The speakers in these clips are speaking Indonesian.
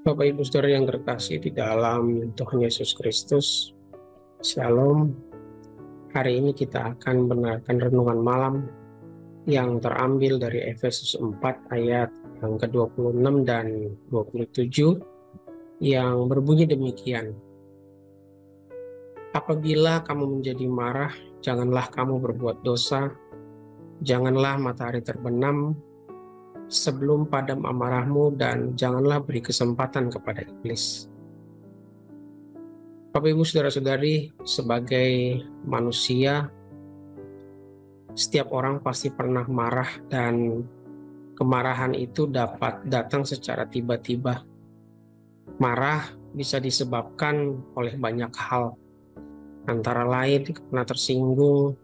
Bapak Ibu Saudara yang terkasih di dalam Tuhan Yesus Kristus, Shalom. Hari ini kita akan mendengarkan renungan malam yang terambil dari Efesus 4 ayat yang ke-26 dan 27 yang berbunyi demikian. Apabila kamu menjadi marah, janganlah kamu berbuat dosa, janganlah matahari terbenam sebelum padam amarahmu, dan janganlah beri kesempatan kepada iblis. Bapak Ibu Saudara-saudari, sebagai manusia, setiap orang pasti pernah marah, dan kemarahan itu dapat datang secara tiba-tiba. Marah bisa disebabkan oleh banyak hal, antara lain karena tersinggung,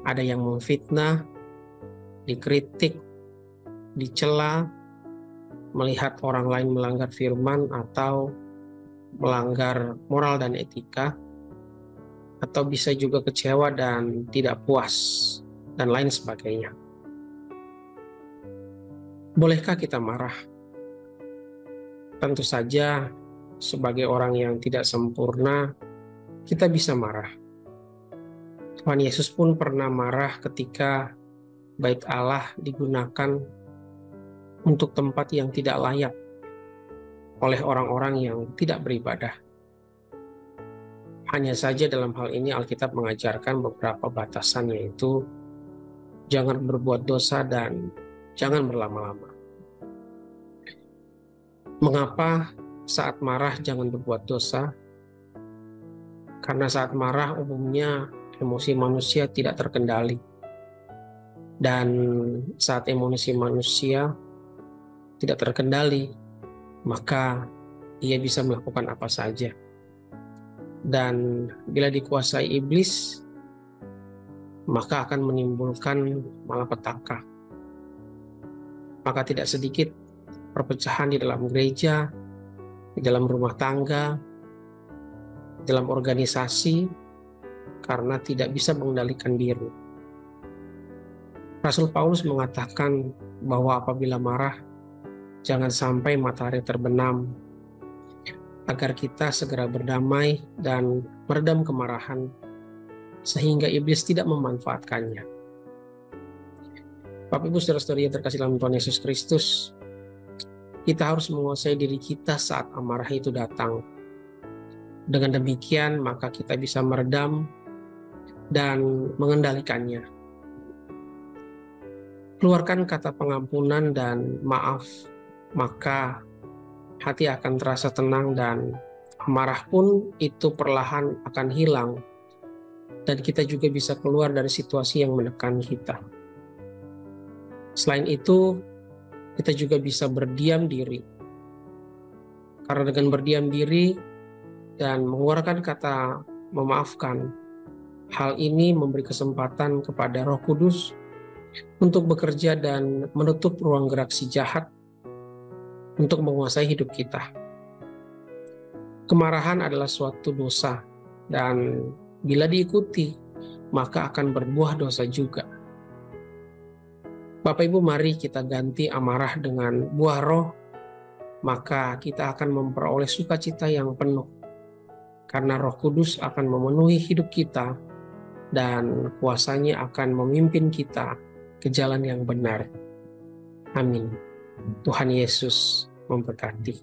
ada yang memfitnah, dikritik, dicela, melihat orang lain melanggar firman atau melanggar moral dan etika, atau bisa juga kecewa dan tidak puas, dan lain sebagainya. Bolehkah kita marah? Tentu saja, sebagai orang yang tidak sempurna, kita bisa marah. Tuhan Yesus pun pernah marah ketika Bait Allah digunakan untuk tempat yang tidak layak oleh orang-orang yang tidak beribadah. Hanya saja dalam hal ini Alkitab mengajarkan beberapa batasan, yaitu jangan berbuat dosa dan jangan berlama-lama. Mengapa saat marah jangan berbuat dosa? Karena saat marah umumnya emosi manusia tidak terkendali. Dan saat emosi manusia tidak terkendali, maka ia bisa melakukan apa saja. Dan bila dikuasai iblis, maka akan menimbulkan malapetaka. Maka tidak sedikit perpecahan di dalam gereja, di dalam rumah tangga, di dalam organisasi, karena tidak bisa mengendalikan diri. Rasul Paulus mengatakan bahwa apabila marah, jangan sampai matahari terbenam, agar kita segera berdamai dan meredam kemarahan, sehingga iblis tidak memanfaatkannya. Bapak Ibu Saudara-saudari yang terkasih dalam Tuhan Yesus Kristus, kita harus menguasai diri kita saat amarah itu datang. Dengan demikian, maka kita bisa meredam dan mengendalikannya. Keluarkan kata pengampunan dan maaf, maka hati akan terasa tenang dan amarah pun itu perlahan akan hilang, dan kita juga bisa keluar dari situasi yang menekan kita. Selain itu, kita juga bisa berdiam diri. Karena dengan berdiam diri dan mengeluarkan kata memaafkan, hal ini memberi kesempatan kepada Roh Kudus untuk bekerja dan menutup ruang gerak si jahat untuk menguasai hidup kita. Kemarahan adalah suatu dosa, dan bila diikuti, maka akan berbuah dosa juga. Bapak Ibu, mari kita ganti amarah dengan buah roh, maka kita akan memperoleh sukacita yang penuh, karena Roh Kudus akan memenuhi hidup kita, dan kuasanya akan memimpin kita ke jalan yang benar. Amin. Tuhan Yesus memberkati.